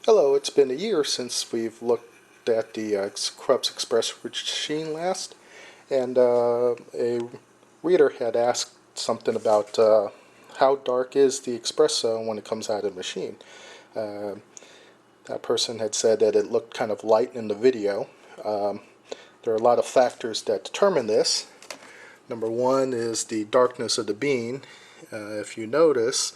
Hello, it's been a year since we've looked at the Krups Espresso Machine last, and a reader had asked something about how dark is the espresso when it comes out of the machine. Uh, that person had said that it looked kind of light in the video. There are a lot of factors that determine this. Number one is the darkness of the bean. If you notice,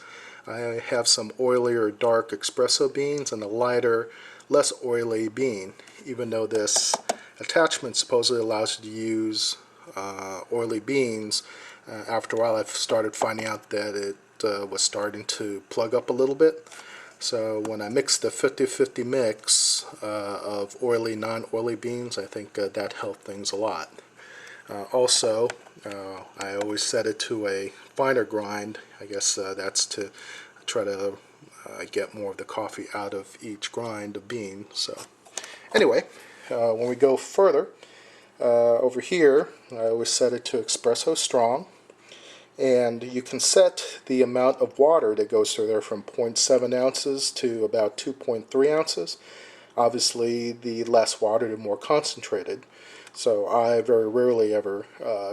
I have some oilier dark espresso beans and a lighter, less oily bean, even though this attachment supposedly allows you to use oily beans. After a while I've started finding out that it was starting to plug up a little bit. So when I mix the 50-50 mix of oily, non-oily beans, I think that helped things a lot. Also, I always set it to a finer grind. I guess that's to try to get more of the coffee out of each grind of bean. So anyway, when we go further, over here I always set it to espresso strong, and you can set the amount of water that goes through there from 0.7 ounces to about 2.3 ounces. Obviously, the less water, the more concentrated. So I very rarely ever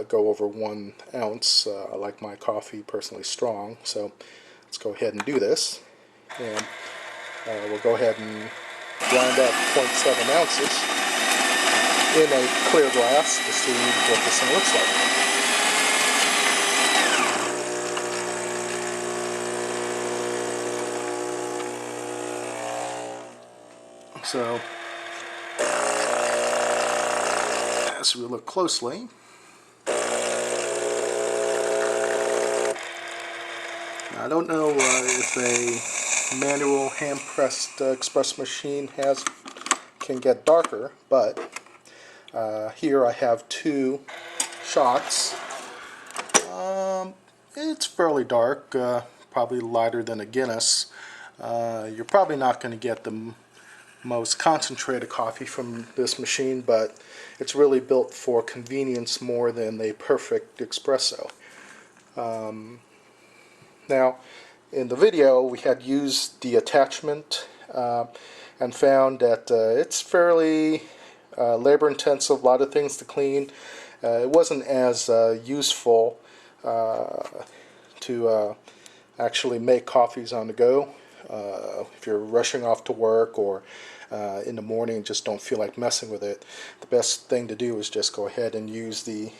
go over 1 ounce. I like my coffee personally strong. So let's go ahead and do this. And we'll go ahead and grind up 0.7 ounces in a clear glass to see what this thing looks like. So as we look closely, I don't know if a manual hand-pressed espresso machine can get darker, but here I have 2 shots. It's fairly dark, probably lighter than a Guinness. You're probably not going to get the most concentrated coffee from this machine, but it's really built for convenience more than a perfect espresso. Now, in the video, we had used the attachment and found that it's fairly labor-intensive, a lot of things to clean. It wasn't as useful to actually make coffees on the go. If you're rushing off to work or in the morning and just don't feel like messing with it, the best thing to do is just go ahead and use the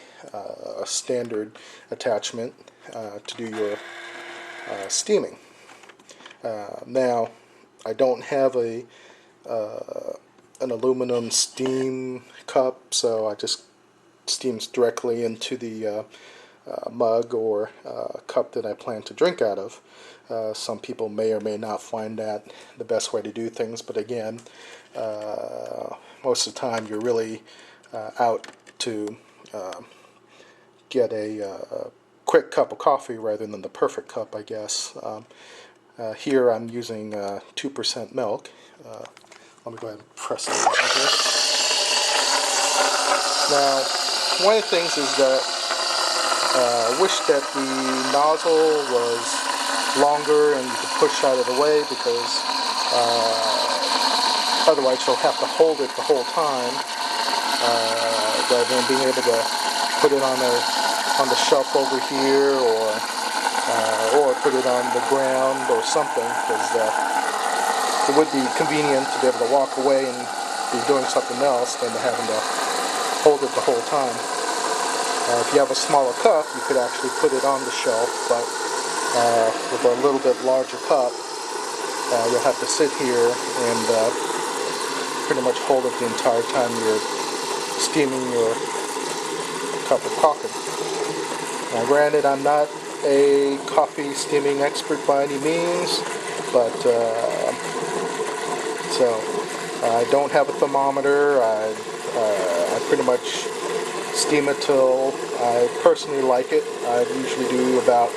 standard attachment to do your steaming. Now, I don't have an aluminum steam cup, so I just steams directly into the mug or cup that I plan to drink out of. Some people may or may not find that the best way to do things, but again, most of the time you're really out to get a quick cup of coffee rather than the perfect cup, I guess. Here I'm using 2% milk. Let me go ahead and press it over here. Now, one of the things is that I wish that the nozzle was longer and you could push out of the way, because otherwise you'll have to hold it the whole time rather than being able to put it on the shelf over here or put it on the ground or something, because it would be convenient to be able to walk away and be doing something else than having to hold it the whole time. If you have a smaller cup, you could actually put it on the shelf, but with a little bit larger cup, you'll have to sit here and pretty much hold it the entire time you're steaming your cup of coffee. Now, granted, I'm not a coffee steaming expert by any means, but so I don't have a thermometer. I pretty much steam it till I personally like it. I usually do about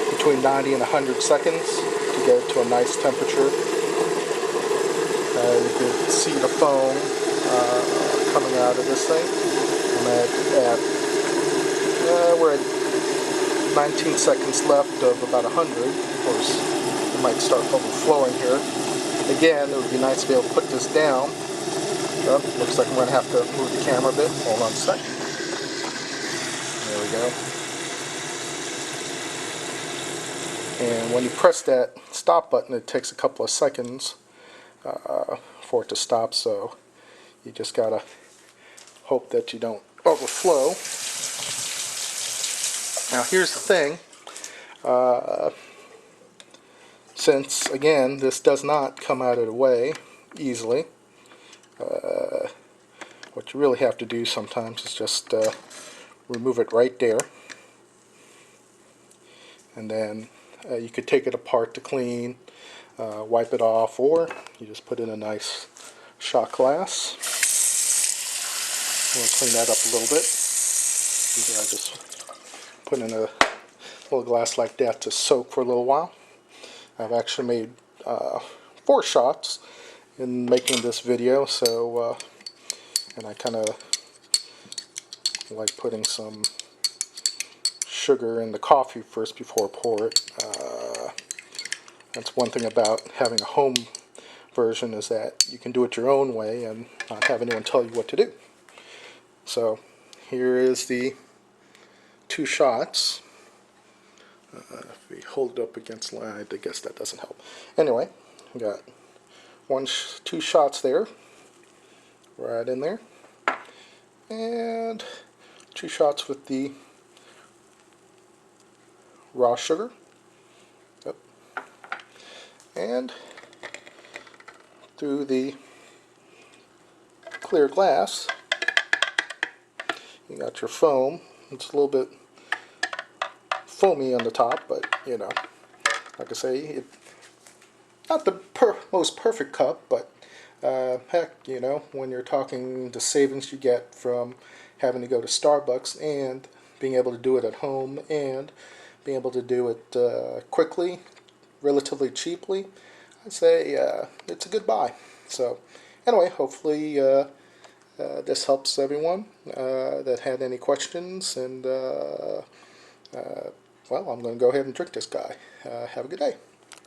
between 90 and 100 seconds to get it to a nice temperature. You can see the foam coming out of this thing. We're at 19 seconds left of about 100. Of course, it might start overflowing here. Again, it would be nice to be able to put this down. Oh, looks like I'm going to have to move the camera a bit. Hold on a sec. There we go. And when you press that stop button, it takes a couple of seconds for it to stop, so you just gotta hope that you don't overflow. Now here's the thing, since again this does not come out of the way easily, what you really have to do sometimes is just remove it right there, and then you could take it apart to clean, wipe it off, or you just put in a nice shot glass. I'm going to clean that up a little bit. I just put in a little glass like that to soak for a little while. I've actually made 4 shots in making this video, so and I kind of like putting some sugar in the coffee first before I pour it. That's one thing about having a home version, is that you can do it your own way and not have anyone tell you what to do. So here is the 2 shots. If we hold it up against the light, I guess that doesn't help. Anyway, we got 2 shots there, right in there, and 2 shots with the raw sugar. Yep. And through the clear glass, you got your foam. It's a little bit foamy on the top, but you know, like I say, not the most perfect cup, but heck, you know, when you're talking the savings you get from having to go to Starbucks and being able to do it at home and being able to do it quickly, relatively cheaply, I'd say it's a good buy. So anyway, hopefully this helps everyone that had any questions, and well, I'm going to go ahead and drink this guy. Have a good day.